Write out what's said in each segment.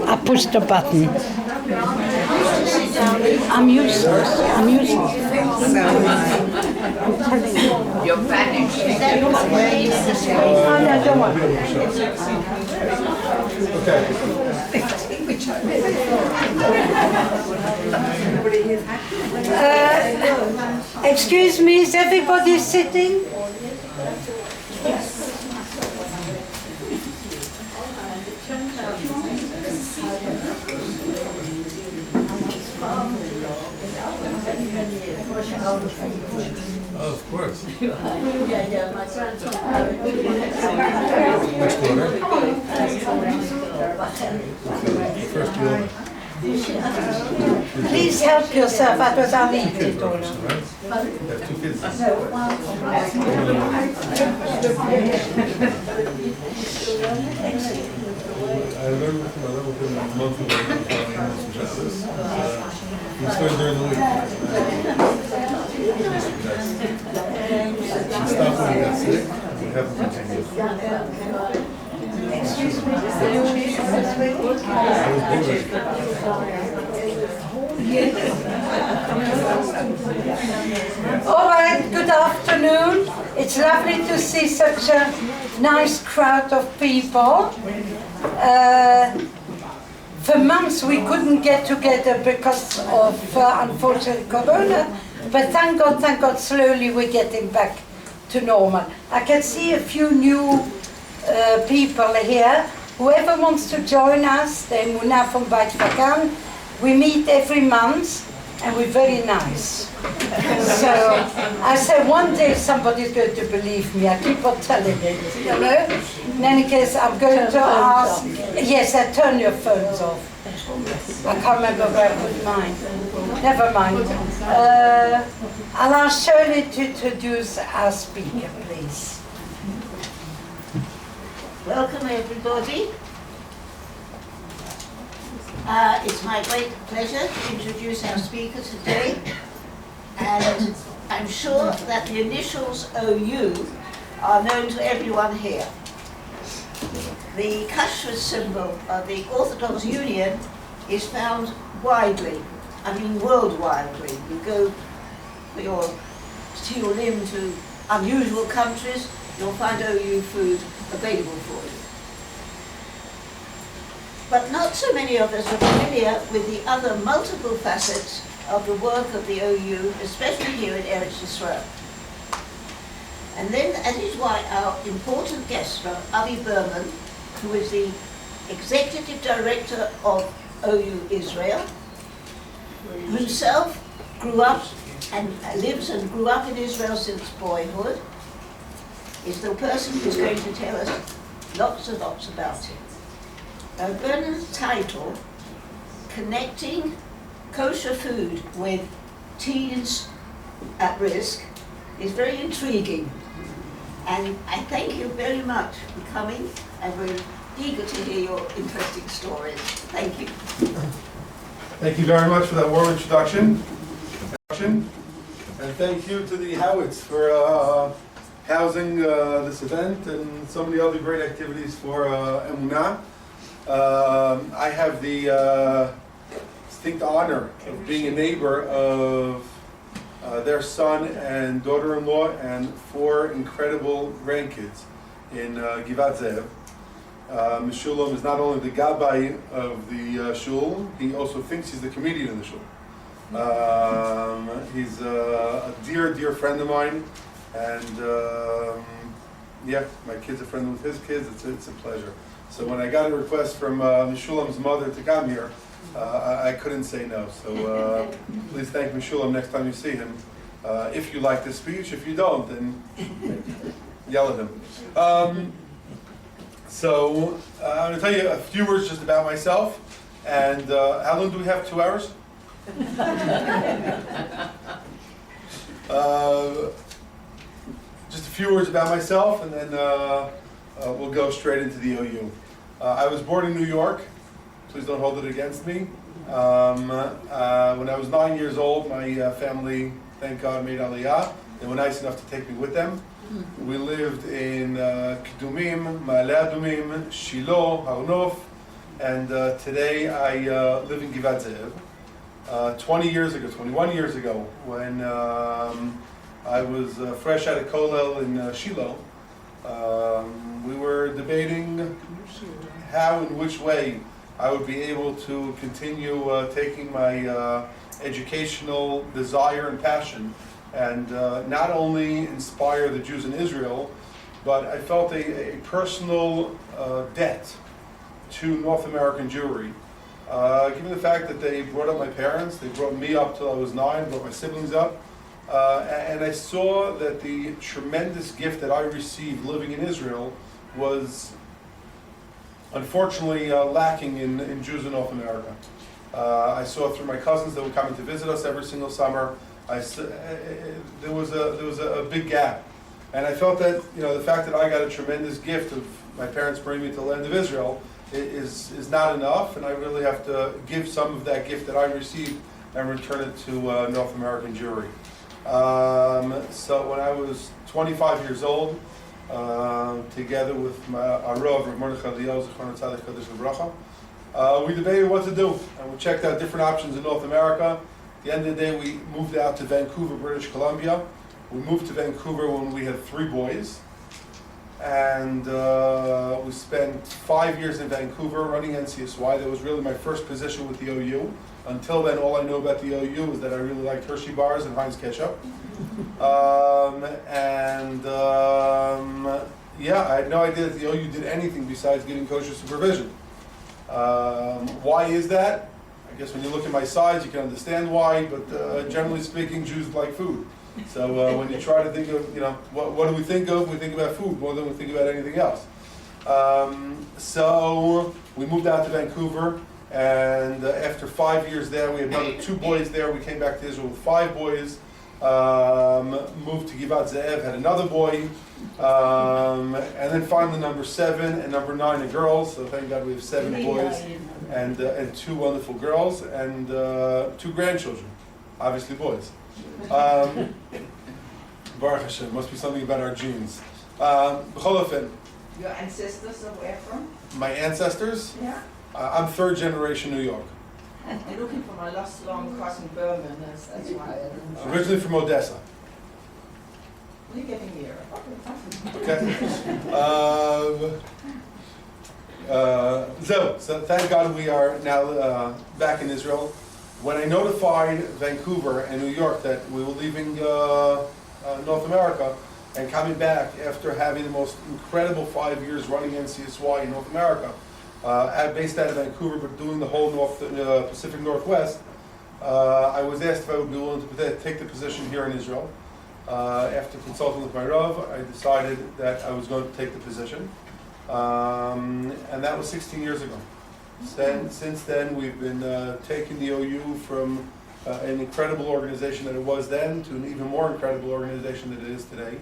I pushed the button. I'm useless. I'm useless. I'm telling you. You're vanished. Oh, no, don't worry. Excuse me, is everybody sitting? Oh, of course. Which First daughter. Please help yourself, otherwise I'll eat it all. You have two kids. I learned with my little bit a month ago we started during the week. She stopped when he got sick. We haven't continued. Excuse me, I was Polish. all right, good afternoon. It's lovely to see such a nice crowd of people. For months we couldn't get together because of unfortunately Corona, but thank God, slowly we're getting back to normal. I can see a few new people here. Whoever wants to join us, the Emunah from Beit Fagan, we meet every month and we're very nice. So I said one day somebody's going to believe me. I keep on telling it, you know. In any case, I'm going to ask. Yes, turn your phones off. I can't remember where I put mine. Never mind. I'll ask Shirley to introduce our speaker, please. Welcome everybody. It's my great pleasure to introduce our speaker today, and I'm sure that the initials OU are known to everyone here. The kashrut symbol of the Orthodox Union is found widely, I mean worldwide. You go for your lim to unusual countries, you'll find OU food available for you. But not so many of us are familiar with the other multiple facets of the work of the OU, especially here in Eretz Yisrael. And then that is why our important guest, Rabbi Berman, who is the Executive Director of OU Israel, himself grew up and lives and grew up in Israel since boyhood, is the person who's going to tell us lots and lots about it. Bernard's title, Connecting Kosher Food with Teens at Risk, is very intriguing. And I thank you very much for coming, and we're eager to hear your interesting stories. Thank you. Thank you very much for that warm introduction. And thank you to the Howitz for housing this event and so many other great activities for Emunah. I have the distinct honor of being a neighbor of their son and daughter-in-law and 4 incredible grandkids in Givat Zev. Meshulam is not only the gabbai of the shul, he also thinks he's the comedian in the shul. He's a dear friend of mine, and yeah, my kid's a friend with his kids. It's a pleasure. So when I got a request from Meshulam's mother to come here, I couldn't say no. So please thank Meshulam next time you see him. If you like this speech, if you don't, then yell at him. So I'm going to tell you a few words just about myself. And how long do we have? 2 hours? Just a few words about myself, and then we'll go straight into the OU. I was born in New York. Please don't hold it against me. When I was 9 years old, my family, thank God, made Aliyah. They were nice enough to take me with them. We lived in Kedumim, Ma'ale Adumim, Shiloh, Har Nof, and today I live in Givat Ze'ev. 21 years ago, when I was fresh out of Kollel in Shiloh, we were debating how and which way I would be able to continue taking my educational desire and passion and not only inspire the Jews in Israel, but I felt a personal debt to North American Jewry. Given the fact that they brought up my parents, they brought me up till I was 9, brought my siblings up, and I saw that the tremendous gift that I received living in Israel was unfortunately lacking in Jews in North America. I saw through my cousins that were coming to visit us every single summer. There was a big gap, and I felt that the fact that I got a tremendous gift of my parents bringing me to the land of Israel is not enough, and I really have to give some of that gift that I received and return it to North American Jewry. So when I was 25 years old, together with our Rav, we debated what to do, and we checked out different options in North America. At the end of the day, we moved out to Vancouver, British Columbia. We moved to Vancouver when we had 3 boys, and we spent 5 years in Vancouver running NCSY. That was really my first position with the OU. Until then, all I knew about the OU was that I really liked Hershey bars and Heinz ketchup. Yeah, I had no idea that the OU did anything besides giving kosher supervision. Why is that? I guess when you look at my size, you can understand why, but generally speaking, Jews like food. So when you try to think of, what do we think of? We think about food more than we think about anything else. So we moved out to Vancouver, and after 5 years there, we had another 2 boys there. We came back to Israel with 5 boys. Moved to Givat Ze'ev, had another boy, and then finally number 7 and number 9 are girls. So thank God we have 7 boys and 2 wonderful girls and 2 grandchildren, obviously boys. Baruch Hashem, must be something about our genes. B'chol ofen, Your ancestors are where from? my ancestors, Yeah. I'm 3rd generation New York. I'm looking for my lost long cousin Berman, that's why I didn't know. Originally from Odessa. We're getting here. Okay. So thank God we are now back in Israel. When I notified Vancouver and New York that we were leaving North America and coming back after having the most incredible 5 years running NCSY in North America, based out of Vancouver, but doing the whole Pacific Northwest, I was asked if I would be willing to take the position here in Israel. After consulting with my Rav, I decided that I was going to take the position, and that was 16 years ago. Since then, we've been taking the OU from an incredible organization that it was then to an even more incredible organization that it is today.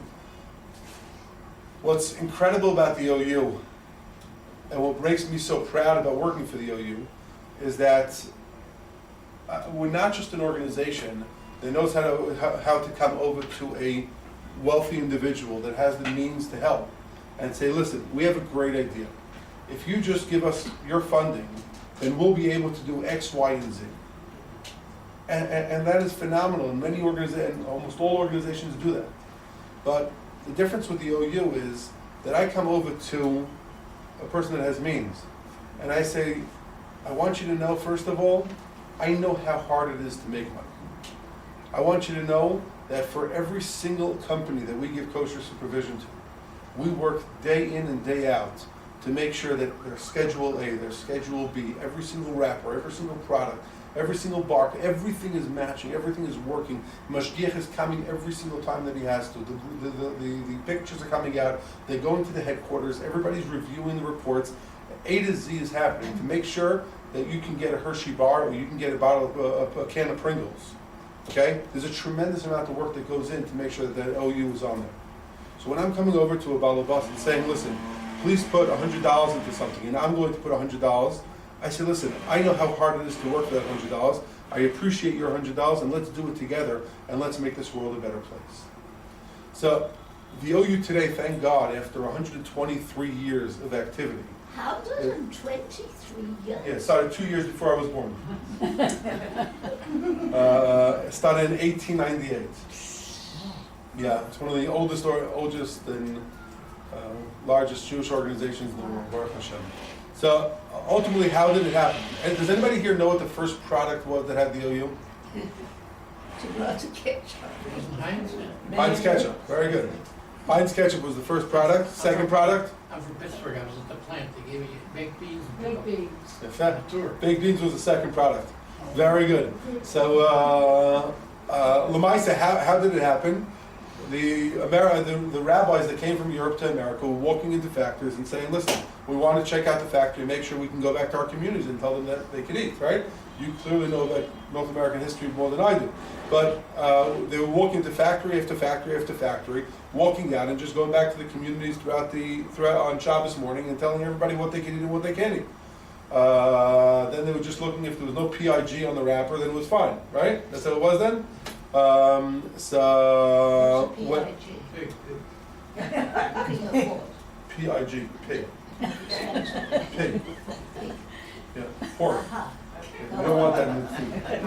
What's incredible about the OU, and what makes me so proud about working for the OU, is that we're not just an organization that knows how to come over to a wealthy individual that has the means to help and say, listen, we have a great idea. If you just give us your funding, then we'll be able to do X, Y, and Z. And that is phenomenal, and many organizations, almost all organizations do that. But the difference with the OU is that I come over to a person that has means, and I say, I want you to know, first of all, I know how hard it is to make money. I want you to know that for every single company that we give kosher supervision to, we work day in and day out to make sure that their Schedule A, their Schedule B, every single wrapper, every single product, every single bark, everything is matching, everything is working. Mashgiach is coming every single time that he has to. The pictures are coming out, they're going to the headquarters, everybody's reviewing the reports. A to Z is happening to make sure that you can get a Hershey bar or you can get a can of Pringles. Okay? There's a tremendous amount of work that goes in to make sure that OU is on there. So when I'm coming over to a balabas and saying, listen, please put $100 into something, and I'm going to put $100, I say, listen, I know how hard it is to work for that $100. I appreciate your $100, and let's do it together, and let's make this world a better place. So The OU today, thank God, after 123 years of activity. 123 years? Yeah, it started 2 years before I was born. It started in 1898. Yeah, it's one of the oldest and largest Jewish organizations in the world, Baruch Hashem. So ultimately, how did it happen? And does anybody here know what the first product was that had the OU? Tomato ketchup. Heinz ketchup, very good. Heinz ketchup was the first product. Second product? I'm from Pittsburgh, I was at the plant, they gave me baked beans. Baked beans. Baked beans was the second product. Very good. So, Lamaisa, how did it happen? The rabbis that came from Europe to America were walking into factories and saying, listen, we want to check out the factory, make sure we can go back to our communities and tell them that they can eat, right? You clearly know about North American history more than I do. But they were walking to factory after factory after factory, walking down and just going back to the communities throughout on Shabbos morning and telling everybody what they can eat and what they can't eat. Then they were just looking if there was no PIG on the wrapper, then it was fine, right? That's how it was then? PIG, pig. Pig. Yeah, pork. We don't want that in the food. Okay.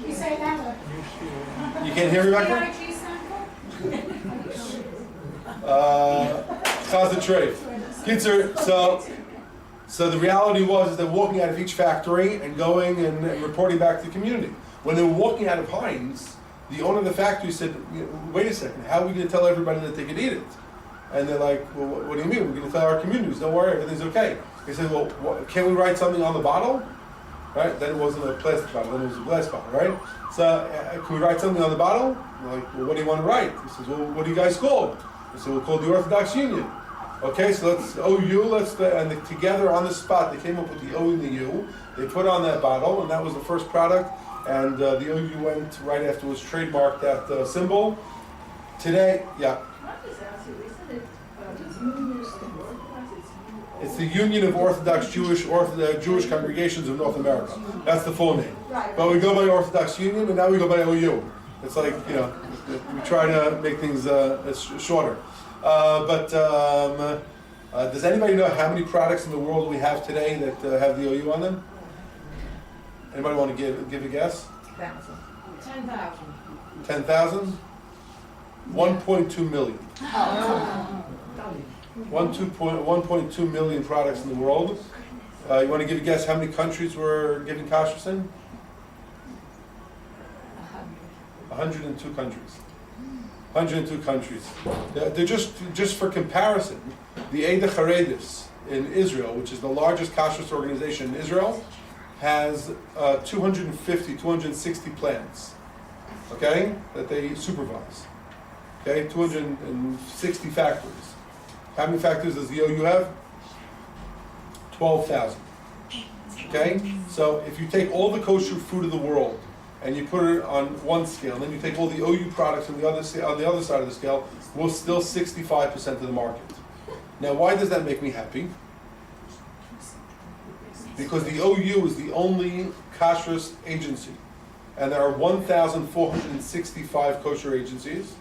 You say that one. You can't hear me back there? Concentrate. Kitzer, so the reality was is they're walking out of each factory and going and reporting back to the community. When they were walking out of Heinz, the owner of the factory said, wait a second, how are we going to tell everybody that they can eat it? And they're like, well, what do you mean? We're going to tell our communities, don't worry, everything's okay. They said, well, can we write something on the bottle? Right? Then it wasn't a plastic bottle, then it was a glass bottle, right? So, can we write something on the bottle? We're like, well, what do you want to write? He says, well, what do you guys call? They said, we'll call the Orthodox Union. Okay, so let's OU, and together on the spot, they came up with the O and the U. They put on that bottle, and that was the first product. And the OU went right after it was trademarked that symbol. Today, yeah. It's the Union of Orthodox Jewish Congregations of North America. That's the full name. But we go by Orthodox Union, and now we go by OU. It's like, we try to make things shorter. Does anybody know how many products in the world we have today that have the OU on them? Anybody want to give a guess? 10,000. 10,000? 1.2 million. 1.2 million products in the world. You want to give a guess how many countries were given kashrus in? 102 countries. 102 countries. They're just for comparison, the Eidah Charedis in Israel, which is the largest kashrus organization in Israel, has 260 plants, okay, that they supervise. Okay, 260 factories. How many factories does the OU have? 12,000. Okay, so if you take all the kosher food of the world and you put it on one scale, and then you take all the OU products on the other side of the scale, we're still 65% of the market. Now, why does that make me happy? Because the OU is the only kashrus agency, and there are 1,465 kosher agencies.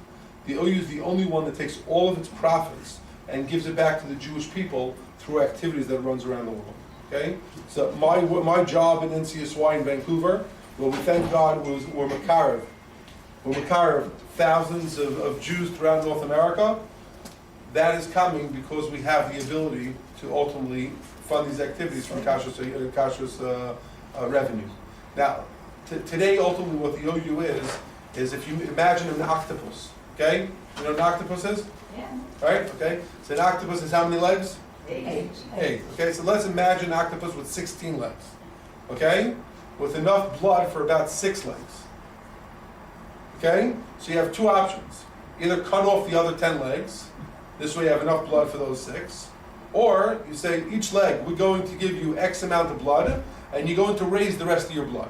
The OU is the only one that takes all of its profits and gives it back to the Jewish people through activities that runs around the world. Okay, so my job in NCSY in Vancouver, well, we thank God we're Makarev thousands of Jews throughout North America. That is coming because we have the ability to ultimately fund these activities from kashrus revenue. Now, today, ultimately, what the OU is if you imagine an octopus, okay? You know what an octopus is? Yeah. Right? Okay? So an octopus has how many legs? 8. 8. Okay, so let's imagine an octopus with 16 legs. Okay? With enough blood for about 6 legs. Okay? So you have 2 options. Either cut off the other 10 legs. This way you have enough blood for those 6. Or you say each leg, we're going to give you X amount of blood, and you're going to raise the rest of your blood.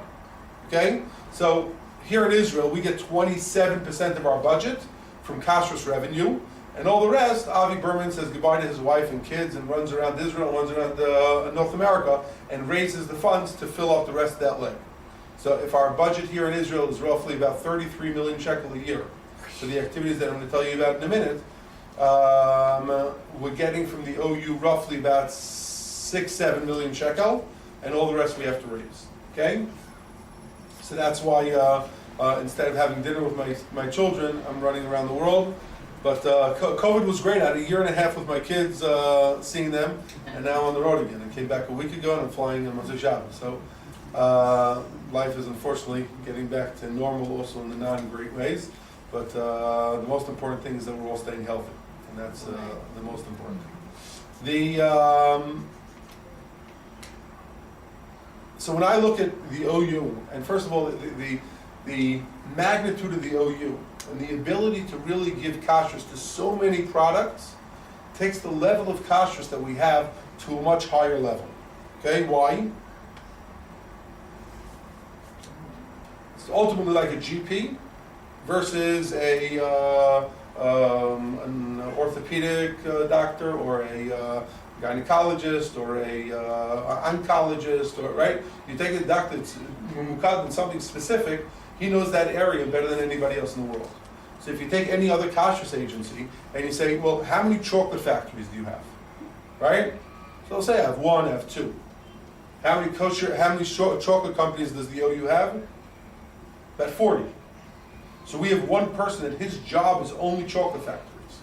Okay? So here in Israel, we get 27% of our budget from kashrus revenue, and all the rest, Avi Berman says goodbye to his wife and kids and runs around Israel, runs around North America, and raises the funds to fill up the rest of that leg. So if our budget here in Israel is roughly about 33 million shekel a year, so the activities that I'm going to tell you about in a minute, we're getting from the OU roughly about 6-7 million shekel, and all the rest we have to raise. Okay? So that's why instead of having dinner with my children, I'm running around the world. But COVID was great. I had a year and a half with my kids, seeing them, and now I'm on the road again. I came back a week ago, and I'm flying on Motzei Shabbos. So life is unfortunately getting back to normal, also in the non-great ways. But the most important thing is that we're all staying healthy, and that's the most important thing. So when I look at the OU, and first of all, the magnitude of the OU and the ability to really give kashrus to so many products takes the level of kashrus that we have to a much higher level. Okay, why? It's ultimately like a GP versus an orthopedic doctor or a gynecologist or a oncologist, or right? You take a doctor that's mukad in something specific, he knows that area better than anybody else in the world. So if you take any other kashrus agency and you say, well, how many chocolate factories do you have? Right? So they'll say, I have one, I have two. How many chocolate companies does the OU have? About 40. So we have one person and his job is only chocolate factories.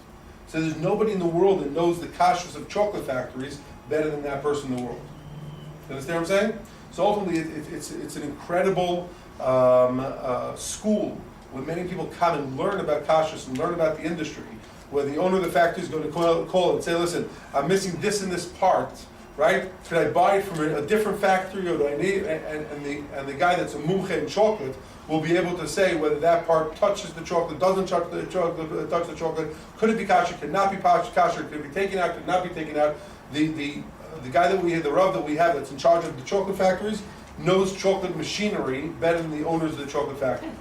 So there's nobody in the world that knows the kashrus of chocolate factories better than that person in the world. You understand what I'm saying? So ultimately, it's an incredible school where many people come and learn about kashrus and learn about the industry, where the owner of the factory is going to call and say, listen, I'm missing this and this part, right? Could I buy it from a different factory, or do I need, and the guy that's a mumche in chocolate will be able to say whether that part touches the chocolate, doesn't touch the chocolate, could it be kosher, could not be kosher, could it be taken out, could not be taken out. The guy that we have, the Rav that we have that's in charge of the chocolate factories, knows chocolate machinery better than the owners of the chocolate factories.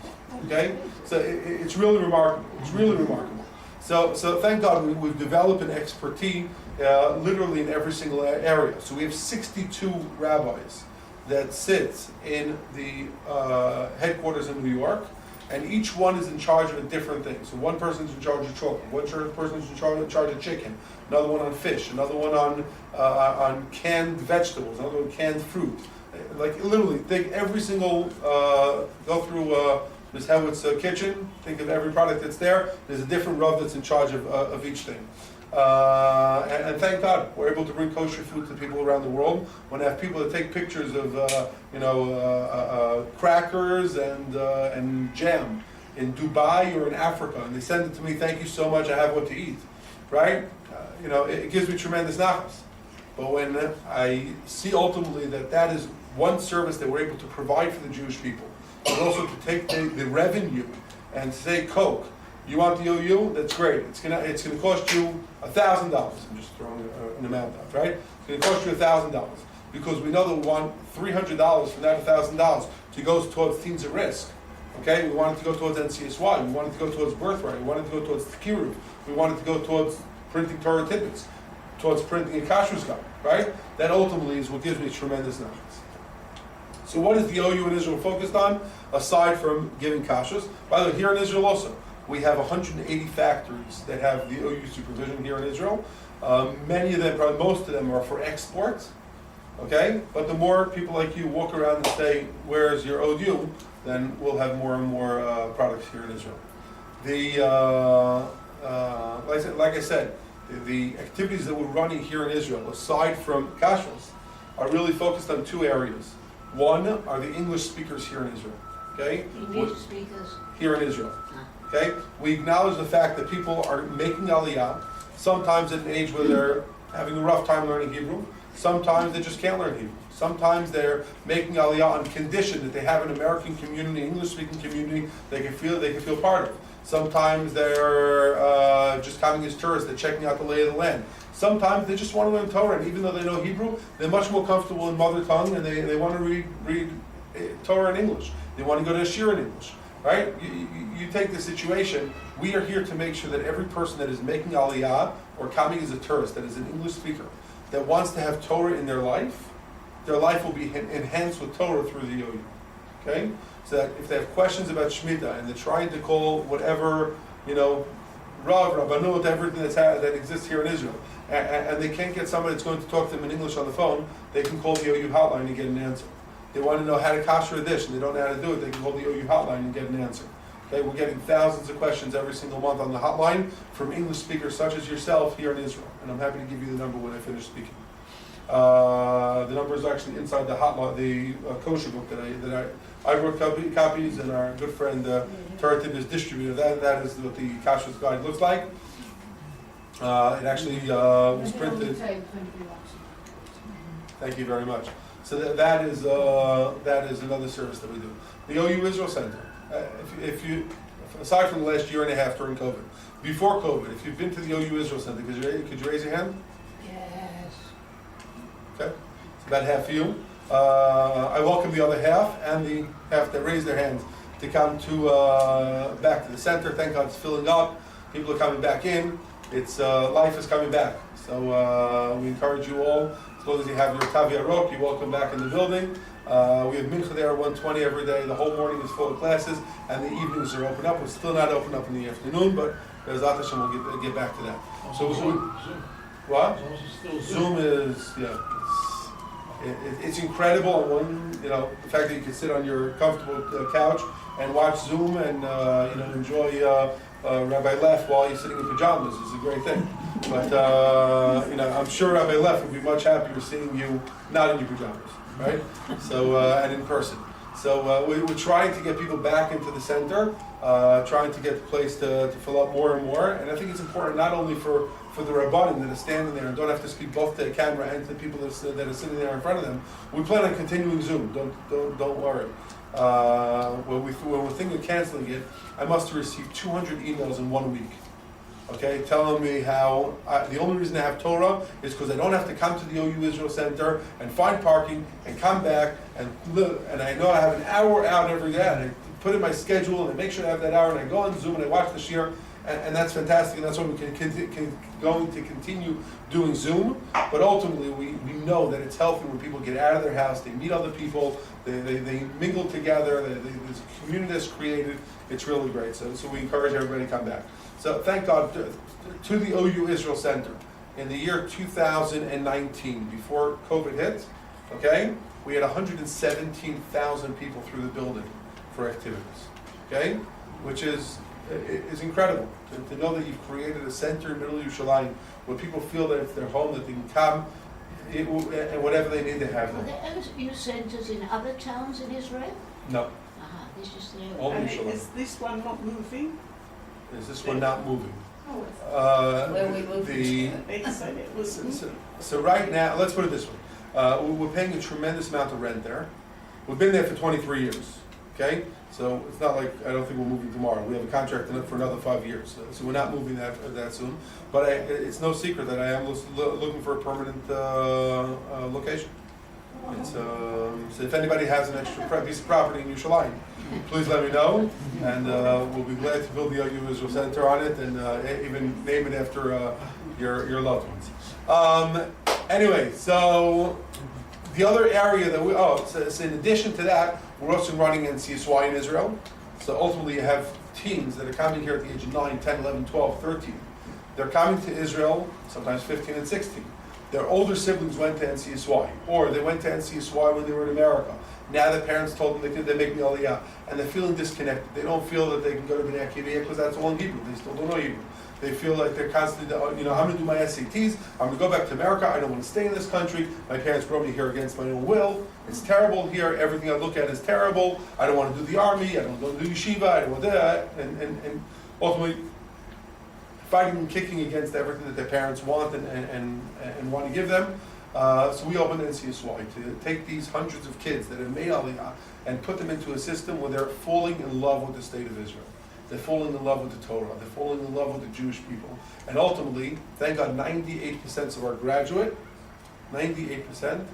Okay? So it's really remarkable. It's really remarkable. So thank God we've developed an expertise literally in every single area. So we have 62 rabbis that sit in the headquarters in New York, and each one is in charge of a different thing. So one person's in charge of chocolate, one person's in charge of chicken, another one on fish, another one on canned vegetables, another one canned fruit. Like literally, take every single, go through Ms. Hewitt's kitchen, think of every product that's there. There's a different Rav that's in charge of each thing. And thank God we're able to bring kosher food to people around the world. When I have people that take pictures of crackers and jam in Dubai or in Africa, and they send it to me, thank you so much, I have what to eat, right? It gives me tremendous nachas. But when I see ultimately that is one service that we're able to provide for the Jewish people, but also to take the revenue and say, Coke, you want the OU? That's great. It's gonna cost you $1,000. I'm just throwing an amount out, right? It's gonna cost you $1,000 because we know that we want $300 from that $1,000 to go towards teens at risk. Okay, we want it to go towards NCSY. We want it to go towards birthright. We want it to go towards Kiruv. We want it to go towards printing Torah tidbits, towards printing a kashrus guide, right? That ultimately is what gives me tremendous knowledge. So what is the OU in Israel focused on, aside from giving kashrus? By the way, here in Israel also, we have 180 factories that have the OU supervision here in Israel. Many of them, probably most of them, are for export. Okay? But the more people like you walk around and say, where's your OU, then we'll have more and more products here in Israel. Like I said, the activities that we're running here in Israel, aside from kashrus, are really focused on two areas. One are the English speakers here in Israel. Okay? English speakers here in Israel. Okay? We acknowledge the fact that people are making aliyah, sometimes at an age where they're having a rough time learning Hebrew, sometimes they just can't learn Hebrew. Sometimes they're making aliyah on condition that they have an American community, English-speaking community they can feel part of. Sometimes they're just coming as tourists, they're checking out the lay of the land. Sometimes they just want to learn Torah, and even though they know Hebrew, they're much more comfortable in mother tongue, and they want to read Torah in English. They want to go to a shir in English, right? You take the situation, we are here to make sure that every person that is making aliyah or coming as a tourist, that is an English speaker, that wants to have Torah in their life will be enhanced with Torah through the OU. Okay? So that if they have questions about Shemitah and they're trying to call whatever, Rav, Rabbanut, everything that exists here in Israel, and they can't get somebody that's going to talk to them in English on the phone, they can call the OU hotline and get an answer. They want to know how to kasher a dish and they don't know how to do it, they can call the OU hotline and get an answer. Okay, we're getting thousands of questions every single month on the hotline from English speakers such as yourself here in Israel, and I'm happy to give you the number when I finish speaking. The number is actually inside the hotline, the kosher book that I wrote copies, and our good friend Taratib is distributed. That is what the kashrus guide looks like. It actually was printed. Thank you very much. So that is another service that we do. The OU Israel Center. If you, aside from the last year and a half during COVID, before COVID, if you've been to the OU Israel Center, could you raise your hand? Yes. Okay, it's about half of you. I welcome the other half and the half that raised their hands to come to back to the center. Thank God it's filling up. People are coming back in. It's life is coming back. So we encourage you all. As long as you have your Tav Yarok, you're welcome back in the building. We have mincha there at 1:20 every day. The whole morning is full of classes, and the evenings are open up. We're still not open up in the afternoon, but Bezat Hashem we'll get back to that. So Zoom. what? Still Zoom is it's incredible. The fact that you can sit on your comfortable couch and watch Zoom and enjoy Rabbi Leff while you're sitting in pajamas is a great thing. But I'm sure Rabbi Leff would be much happier seeing you not in your pajamas, right? So and in person. So we're trying to get people back into the center, trying to get the place to fill up more and more. And I think it's important not only for the Rabbanim that are standing there and don't have to speak both to the camera and to the people that are sitting there in front of them. We plan on continuing Zoom. Don't worry. When we're thinking of canceling it, I must have received 200 emails in 1 week. Okay, telling me how the only reason I have Torah is because I don't have to come to the OU Israel Center and find parking and come back and I know I have an hour out every day and I put in my schedule and I make sure I have that hour and I go on Zoom and I watch the shiur and that's fantastic and that's why we can going to continue doing Zoom. But ultimately we know that it's healthy when people get out of their house, they meet other people, they mingle together, there's a community that's created. It's really great. So we encourage everybody to come back. So thank God to the OU Israel Center. In the year 2019, before COVID hit, okay, we had 117,000 people through the building for activities, okay, which is incredible to know that you've created a center in Middle Yerushalayim where people feel that if they're home that they can come and whatever they need to have Are them. there OU centers in other towns in Israel? No, This is the only And Yerushalayim. is this one not moving? Is this one not moving? Where we moved They said it was. So right now, let's put it this way. We're paying a tremendous amount of rent there. We've been there for 23 years, okay? So it's not like, I don't think we're moving tomorrow. We have a contract for another 5 years. So we're not moving that soon. But it's no secret that I am looking for a permanent location. It's, so if anybody has an extra piece of property in Yerushalayim, please let me know, and we'll be glad to build the OU Israel Center on it, and even name it after your loved ones. Anyway, so the other area that so in addition to that, we're also running NCSY in Israel. So ultimately you have teens that are coming here at the age of 9, 10, 11, 12, 13. They're coming to Israel, sometimes 15 and 16. Their older siblings went to NCSY, or they went to NCSY when they were in America. Now their parents told them they make the Aliyah, and they're feeling disconnected. They don't feel that they can go to Bnei Akiva because that's all in Hebrew. They still don't know Hebrew. They feel like they're constantly, I'm going to do my SATs, I'm going to go back to America, I don't want to stay in this country, my parents brought me here against my own will, it's terrible here, everything I look at is terrible, I don't want to do the army, I don't want to do yeshiva, I don't want to do that, and ultimately fighting and kicking against everything that their parents want and want to give them. So we opened NCSY to take these hundreds of kids that have made Aliyah and put them into a system where they're falling in love with the state of Israel. They're falling in love with the Torah. They're falling in love with the Jewish people. And ultimately, thank God, 98% of our graduate, 98%,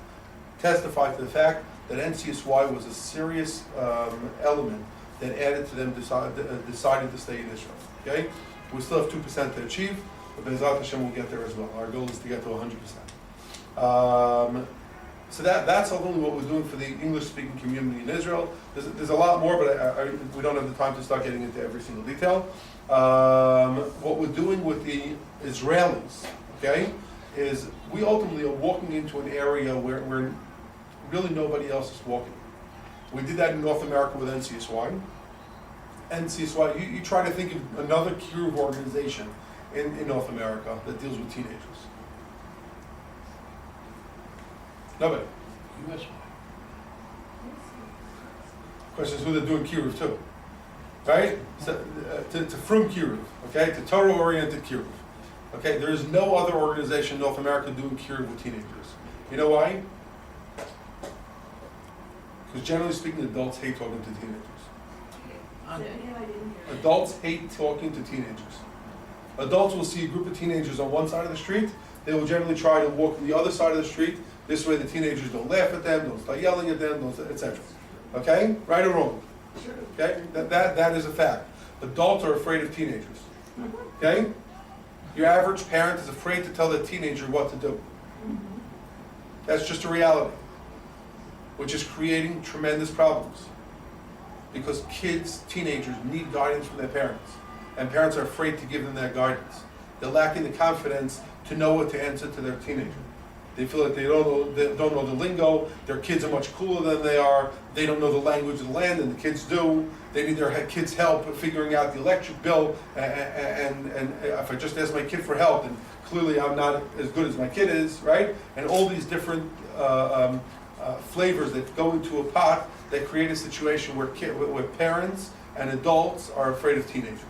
testify to the fact that NCSY was a serious element that added to them deciding to stay in Israel. Okay? We still have 2% to achieve, but Bezat Hashem will get there as well. Our goal is to get to 100%. So that's ultimately what we're doing for the English-speaking community in Israel. There's a lot more, but we don't have the time to start getting into every single detail. What we're doing with the Israelis, okay, is we ultimately are walking into an area where really nobody else is walking. We did that in North America with NCSY. NCSY, you try to think of another kiruv organization in North America that deals with teenagers. Nobody. US. Question is who they're doing kiruv to, right? So, to frum kiruv, okay, to Torah-oriented kiruv. Okay, there is no other organization in North America doing kiruv with teenagers. You know why? Because generally speaking, adults hate talking to teenagers. Adults hate talking to teenagers. Adults will see a group of teenagers on one side of the street. They will generally try to walk to the other side of the street. This way the teenagers don't laugh at them, don't start yelling at them, etc. Okay? Right or wrong? Okay? That is a fact. Adults are afraid of teenagers. Okay? Your average parent is afraid to tell their teenager what to do. That's just a reality, which is creating tremendous problems. Because kids, teenagers, need guidance from their parents. And parents are afraid to give them that guidance. They're lacking the confidence to know what to answer to their teenager. They feel that they don't know the lingo, their kids are much cooler than they are, they don't know the language of the land, and the kids do. They need their kids' help figuring out the electric bill, and if I just ask my kid for help, then clearly I'm not as good as my kid is, right? And all these different flavors that go into a pot that create a situation where parents and adults are afraid of teenagers.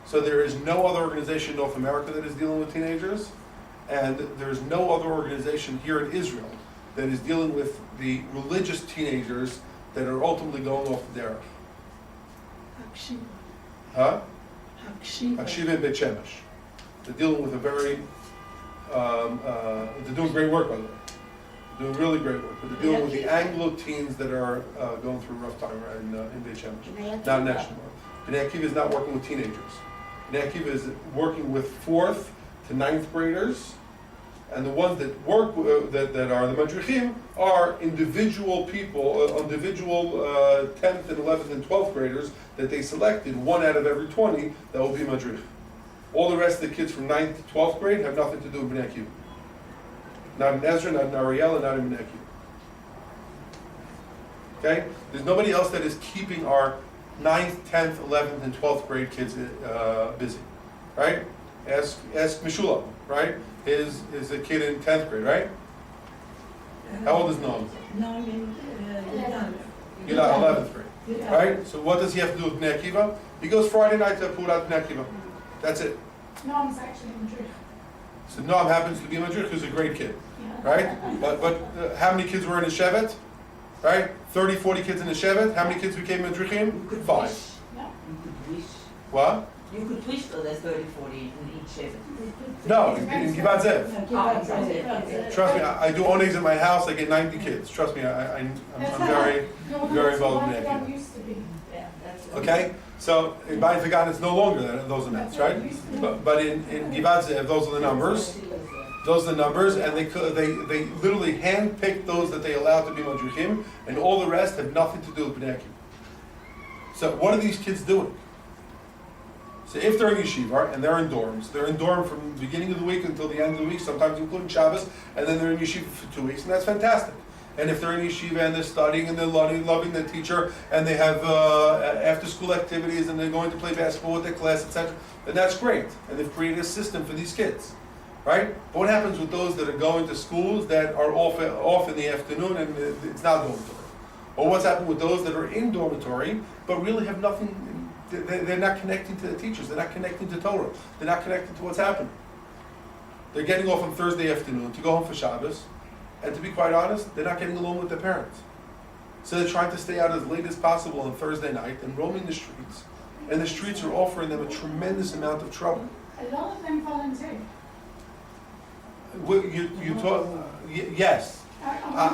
So there is no other organization in North America that is dealing with teenagers, and there is no other organization here in Israel that is dealing with the religious teenagers that are ultimately going off the derech. Huh? Hakshiva Beit Shemesh. They're dealing with a very, they're doing great work, by the way. They're doing really great work. But they're dealing with the Anglo teens that are going through a rough time in Beit Shemesh. Not national. Bnei Akiva is not working with teenagers. Bnei Akiva is working with 4th to 9th graders, and the ones that work that are the madrichim are individual people, individual 10th and 11th and 12th graders that they selected, 1 out of every 20 that will be madrich. All the rest of the kids from 9th to 12th grade have nothing to do with Bnei Akiva. Not in Ezra, not in Ariel, and not in Bnei Akiva. Okay? There's nobody else that is keeping our 9th, 10th, 11th, and 12th grade kids busy, right? Ask Meshulam, right? Is a kid in 10th grade, right? How old is Noam? Noam in You're not 11th grade, right? So what does he have to do with Bnei Akiva? He goes Friday night to Purat Bnei Akiva. That's it. Noam's actually in Madrid. So Noam happens to be a Madrid who's a great kid, right? But how many kids were in the Shevet? Right? 30, 40 kids in the Shevet. How many kids became Madrichim? 5. Yeah. You could wish. What? You could wish for there's 30, 40 in each Shevet. No, in Givat Zev. Trust me, I do onings at my house. I get 90 kids. Trust me, I'm very, very involved in that. Yeah, that's Okay, so in Bain Fagan it's no longer those amounts, right? But in Givat Zev, those are the numbers. Those are the numbers, and they literally handpicked those that they allowed to be madrichim, and all the rest have nothing to do with Bnei Akiva. So what are these kids doing? So if they're in yeshiva and they're in dorm from the beginning of the week until the end of the week, sometimes including Shabbos, and then they're in yeshiva for 2 weeks, and that's fantastic. And if they're in yeshiva and they're studying and they're loving their teacher, and they have after-school activities and they're going to play basketball with their class, etc., then that's great. And they've created a system for these kids, right? But what happens with those that are going to schools that are off in the afternoon and it's not dormitory? Or what's happened with those that are in dormitory but really have nothing? They're not connecting to the teachers. They're not connecting to Torah. They're not connecting to what's happening. They're getting off on Thursday afternoon to go home for Shabbos, and to be quite honest, they're not getting along with their parents. So they're trying to stay out as late as possible on Thursday night and roaming the streets. And the streets are offering them a tremendous amount of trouble. A lot of them volunteer. You talk, yes.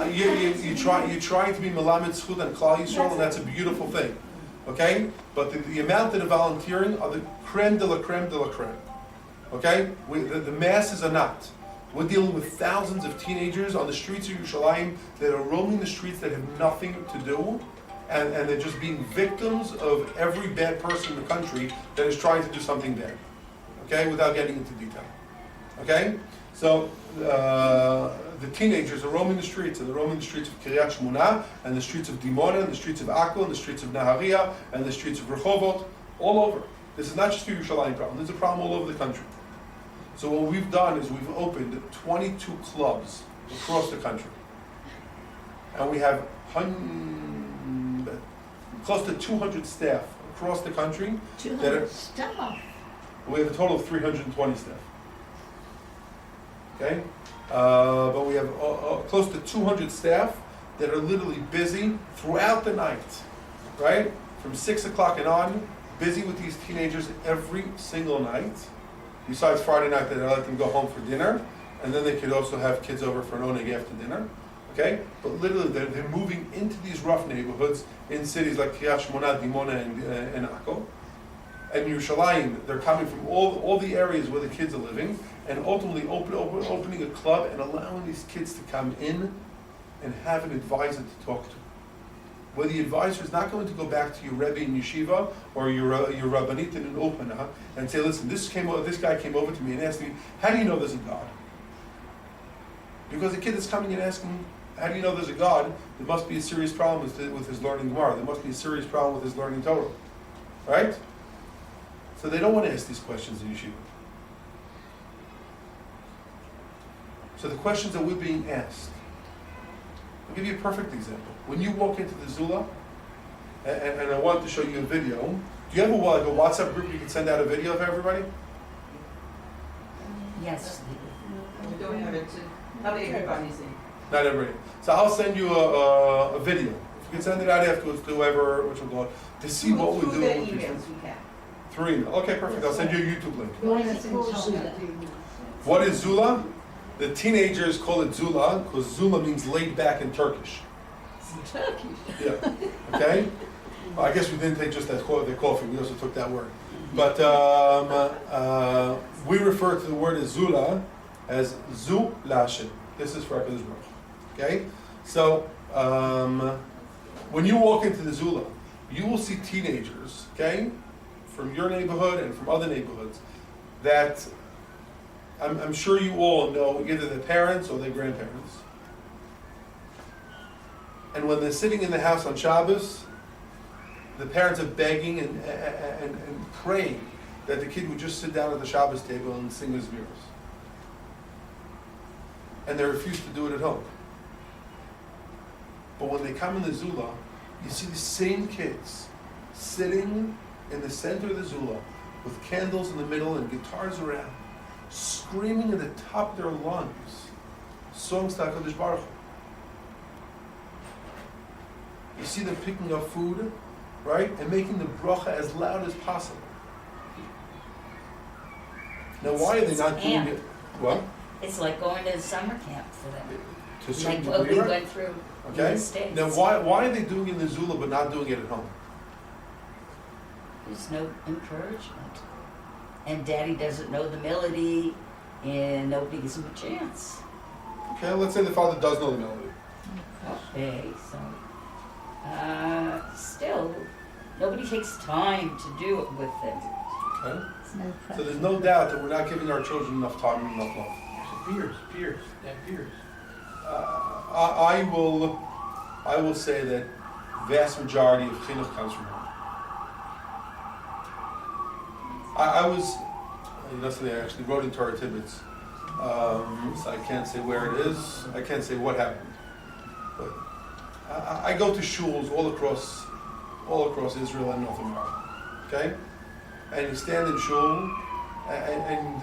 You're trying to be Melamed Zchut and Klal Yisrael, and that's a beautiful thing. Okay? But the amount that are volunteering are the creme de la creme de la creme. Okay? The masses are not. We're dealing with thousands of teenagers on the streets of Yerushalayim that are roaming the streets that have nothing to do, and they're just being victims of every bad person in the country that is trying to do something bad. Okay, without getting into detail. Okay, so the teenagers are roaming the streets, and they're roaming the streets of Kiryat Shmona, and the streets of Dimona, and the streets of Akko, and the streets of Nahariya, and the streets of Rehovot, all over. This is not just a Yerushalayim problem. This is a problem all over the country. So what we've done is we've opened 22 clubs across the country. And we have close to 200 staff across the country. 200 staff. We have a total of 320 staff. Okay? But we have close to 200 staff that are literally busy throughout the night. Right? From 6 o'clock and on, busy with these teenagers every single night. Besides Friday night, that I let them go home for dinner, and then they could also have kids over for an oneg after dinner. Okay, but literally they're moving into these rough neighborhoods in cities like Kiryat Shmona, Dimona, and Akko, and Yerushalayim. They're coming from all the areas where the kids are living, and ultimately opening a club and allowing these kids to come in and have an advisor to talk to. Where the advisor is not going to go back to your Rebbe in yeshiva or your Rabbanit in Emunah and say, listen, this guy came over to me and asked me, how do you know there's a God? Because the kid is coming and asking, how do you know there's a God? There must be a serious problem with his learning Gemara. There must be a serious problem with his learning Torah. Right? So they don't want to ask these questions in yeshiva. So the questions that we're being asked. I'll give you a perfect example. When you walk into the Zula, and I wanted to show you a video, do you have a WhatsApp group you can send out a video of everybody? Yes. We don't have it, not everybody's in. Not everybody. So I'll send you a video. If you can send it out afterwards to whoever, which will go, to see what we're Through doing. the emails we can. Through email. Okay, perfect. I'll send you a YouTube link. What is it called, Zula? What is Zula? The teenagers call it Zula because Zula means laid back in Turkish. Turkish. Yeah. Okay? Well, I guess we didn't take just that coffee, we also took that word. But we refer to the word as Zula as Zulashin. This is for HaKadosh Baruch Hu. Okay? So, when you walk into the Zula, you will see teenagers, okay, from your neighborhood and from other neighborhoods that I'm sure you all know either their parents or their grandparents. And when they're sitting in the house on Shabbos, the parents are begging and praying that the kid would just sit down at the Shabbos table and sing his mirrors. And they refuse to do it at home. But when they come in the Zula, you see the same kids sitting in the center of the Zula with candles in the middle and guitars around, screaming at the top of their lungs songs to HaKadosh Baruch Hu. You see them picking up food, right, and making the bracha as loud as possible. Now, why are they not doing it? What? It's like going to summer camp for them. To a certain Like what degree, we right? went through in Okay. the States. Now, why are they doing it in the Zula but not doing it at home? There's no encouragement. And Daddy doesn't know the melody, and nobody gives him a chance. Okay, let's say the father does know the melody. Okay, so still, nobody takes time to do it with them. Okay. It's no So there's no doubt that we're not giving our children enough time and enough love. Peers, that peers. I will say that vast majority of chinuch comes from home. I was, yesterday I actually wrote in Torah Tibbets, so I can't say where it is, I can't say what happened. But I go to shuls all across Israel and North America, okay? And you stand in shul, and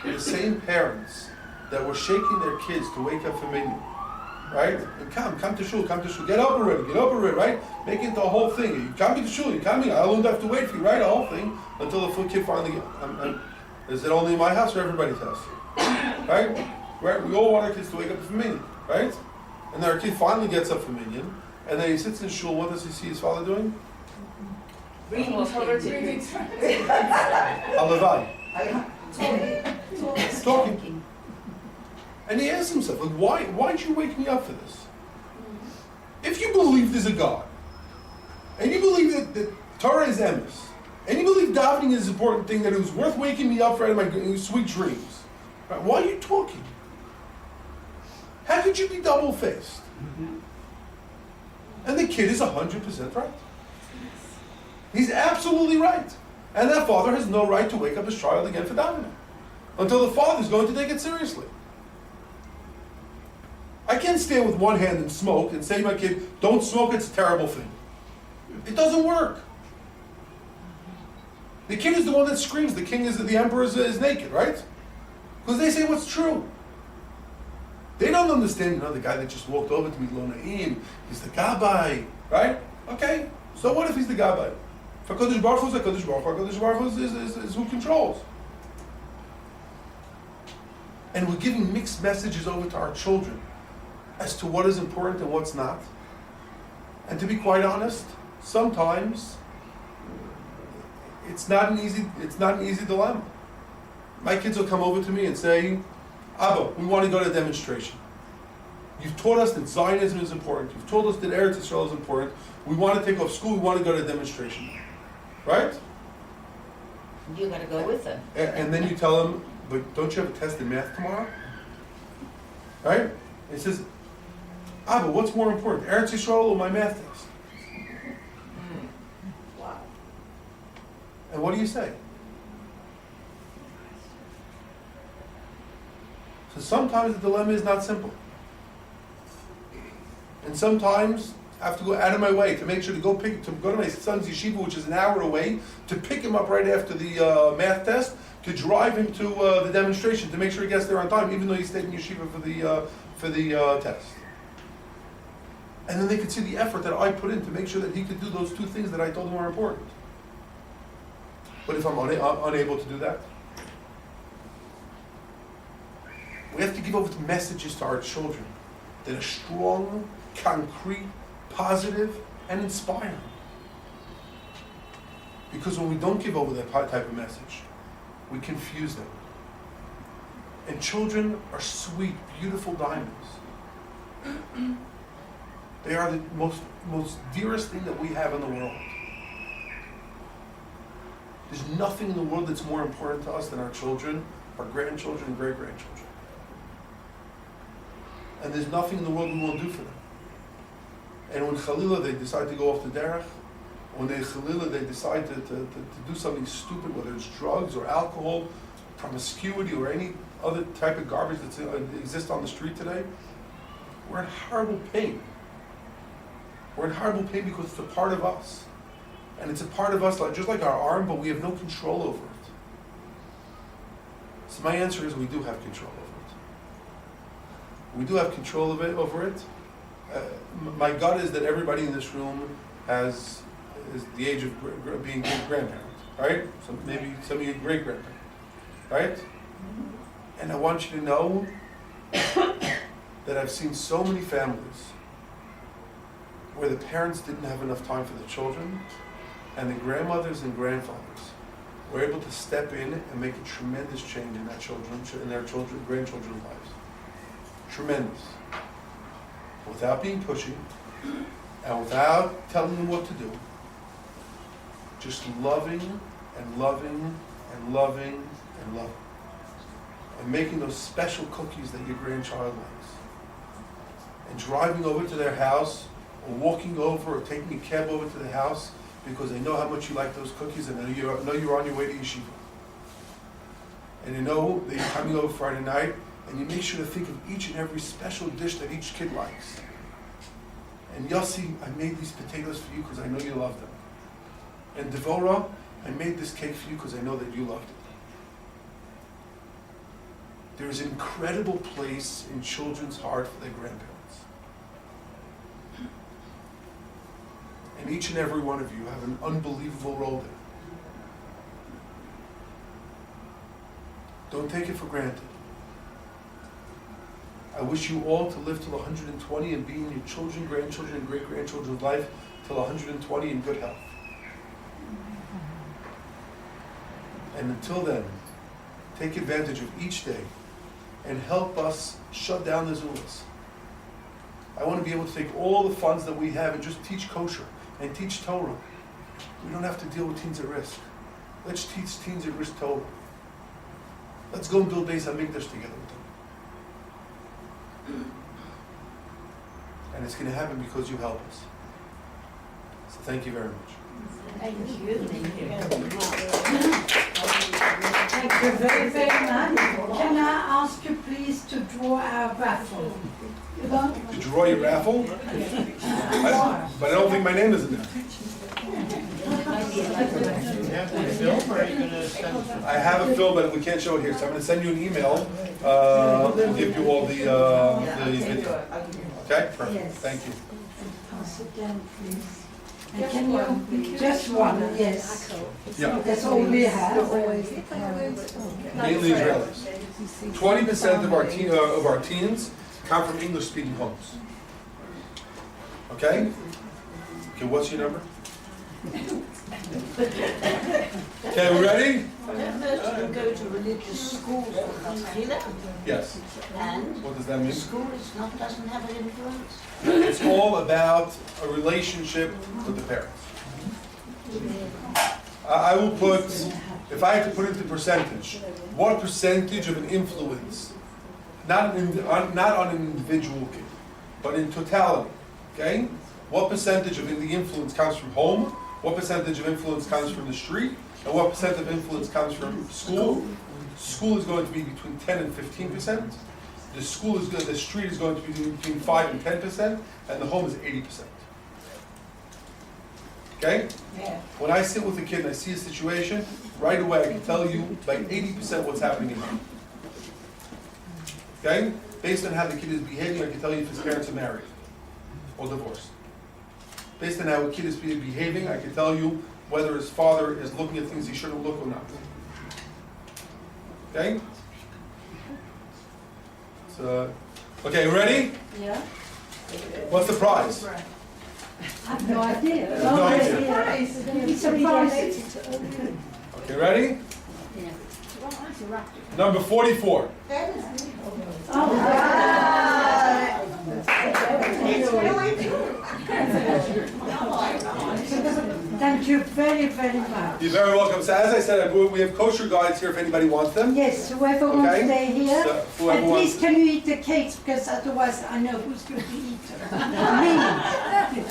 the same parents that were shaking their kids to wake up for minyan, right? And come to shul, get up already, right? Make it the whole thing. You come to shul, you're coming, I won't have to wait for you, right? The whole thing until the kid finally gets. Is it only in my house or everybody's house? Right? Right? We all want our kids to wake up for minyan, right? And then our kid finally gets up for minyan, and then he sits in shul. What does he see his father doing? Reading Torah Tibbets. Halavai. Talking. And he asks himself, like, why'd you wake me up for this? If you believe there's a God, and you believe that Torah is emes, and you believe davening is an important thing, that it was worth waking me up for out of my sweet dreams, right? Why are you talking? How could you be double-faced? And the kid is 100% right. He's absolutely right. And that father has no right to wake up his child again for davening until the father's going to take it seriously. I can't stand with one hand and smoke and say to my kid, don't smoke, it's a terrible thing. It doesn't work. The kid is the one that screams, the emperor is naked, right? Because they say what's true. They don't understand, the guy that just walked over to me, Lo Na'im, he's the Gabbai, right? Okay, so what if he's the Gabbai? If HaKadosh Baruch Hu is HaKadosh Baruch Hu, HaKadosh Baruch Hu is who controls. And we're giving mixed messages over to our children as to what is important and what's not. And to be quite honest, sometimes it's not an easy dilemma. My kids will come over to me and say, Abba, we want to go to a demonstration. You've taught us that Zionism is important. You've told us that Eretz Yisrael is important. We want to take off school. We want to go to a demonstration. Right? You got to go with them. And then you tell them, but don't you have a test in math tomorrow? Right? And he says, Abba, what's more important, Eretz Yisrael or my math test? Wow. And what do you say? So sometimes the dilemma is not simple. And sometimes I have to go out of my way to make sure to go to my son's yeshiva, which is an hour away, to pick him up right after the math test, to drive him to the demonstration, to make sure he gets there on time, even though he stayed in yeshiva for the test. And then they could see the effort that I put in to make sure that he could do those two things that I told him are important. But if I'm unable to do that, we have to give over messages to our children that are strong, concrete, positive, and inspiring. Because when we don't give over that type of message, we confuse them. And children are sweet, beautiful diamonds. They are the most dearest thing that we have in the world. There's nothing in the world that's more important to us than our children, our grandchildren, and great-grandchildren. And there's nothing in the world we won't do for them. And when Chalila, they decide to go off the derech, when they decide to do something stupid, whether it's drugs or alcohol, promiscuity, or any other type of garbage that exists on the street today, we're in horrible pain. We're in horrible pain because it's a part of us. And it's a part of us just like our arm, but we have no control over it. So my answer is we do have control over it. We do have control over it. My gut is that everybody in this room is the age of being grandparents, right? So maybe some of you great-grandparents, right? And I want you to know that I've seen so many families where the parents didn't have enough time for the children, and the grandmothers and grandfathers were able to step in and make a tremendous change in their grandchildren's lives. Tremendous. Without being pushy, and without telling them what to do. Just loving and loving and loving and loving. And making those special cookies that your grandchild likes. And driving over to their house, or walking over, or taking a cab over to the house, because they know how much you like those cookies, and they know you're on your way to yeshiva. And they know that you're coming over Friday night, and you make sure to think of each and every special dish that each kid likes. And Yossi, I made these potatoes for you because I know you love them. And Devorah, I made this cake for you because I know that you loved it. There is an incredible place in children's heart for their grandparents. And each and every one of you have an unbelievable role there. Don't take it for granted. I wish you all to live till 120 and be in your children, grandchildren, and great-grandchildren's life till 120 in good health. And until then, take advantage of each day and help us shut down the Zulas. I want to be able to take all the funds that we have and just teach kosher and teach Torah. We don't have to deal with teens at risk. Let's teach teens at risk Torah. Let's go and build Beis HaMikdash together with them. And it's going to happen because you help us. So thank you very much. Thank you. Thank you very, very much. Can I ask you please to draw our raffle? You want? To draw your raffle? But I don't think my name is in there. I have a film, but we can't show it here, so I'm going to send you an email. We'll give you all the video. Okay? Perfect. Yes. Thank you. Pass it down, please. And can you, just one, yes. Yeah. That's all we have. Mainly Israelis. 20% of our teens come from English-speaking homes. Okay? Okay, what's your number? Okay, we ready? Most of them go to religious schools for Chila, Yes. and What does that the mean? school doesn't have an influence. It's all about a relationship with the parents. I will put, if I have to put into percentage, what percentage of an influence, not on an individual kid, but in totality, okay? What percentage of the influence comes from home? What percentage of influence comes from the street? And what percent of influence comes from school? School is going to be between 10 and 15%. The street is going to be between 5 and 10%, and the home is 80%. Okay? Yeah. When I sit with a kid and I see a situation, right away I can tell you by 80% what's happening in him. Okay? Based on how the kid is behaving, I can tell you if his parents are married or divorced. Based on how a kid is behaving, I can tell you whether his father is looking at things he shouldn't look or not. Okay? So, okay, ready? Yeah. What's the prize? I have no idea. No idea. It's a prize. Okay, ready? Number 44. Thank you very, very much. You're very welcome. So as I said, we have kosher guides here if anybody wants them. Yes, whoever wants to Okay. stay here. So, whoever And wants- please, can you eat the cakes, because otherwise I know who's going to eat them. Me.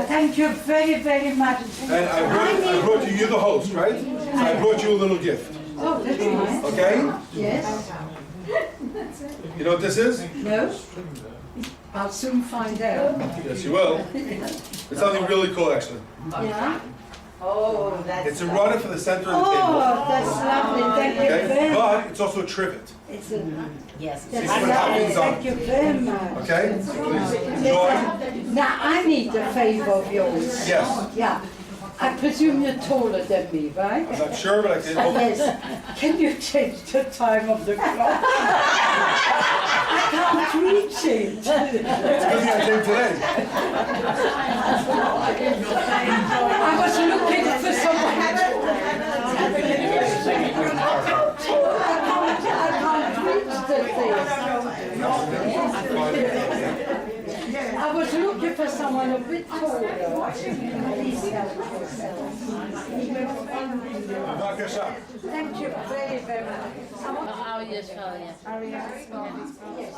Thank you very, very much. And I brought you, you're the host, right? So I brought you a little gift. Oh, that's nice. Okay? Yes. You know what this is? No? I'll soon find out. Yes, you will. It's something really cool, actually. Yeah? Oh, that's. It's a runner for the center of the Oh, table. that's lovely. Thank you Okay? very much. But it's also a trivet. It's a, Yes. that's See what lovely. happens on- Thank you very much. Okay? So please enjoy. Now, I need a favor of yours. Yes. Yeah. I presume you're taller than me, right? I'm not sure, but I can hope. Yes. Can you change the time of the clock? I can't reach it. It's good thing I came today. I was looking for someone. I can't reach the thing. I was looking for someone a bit taller. Please help yourself. Bevakasha. Thank you very, very much. Yes. Yes.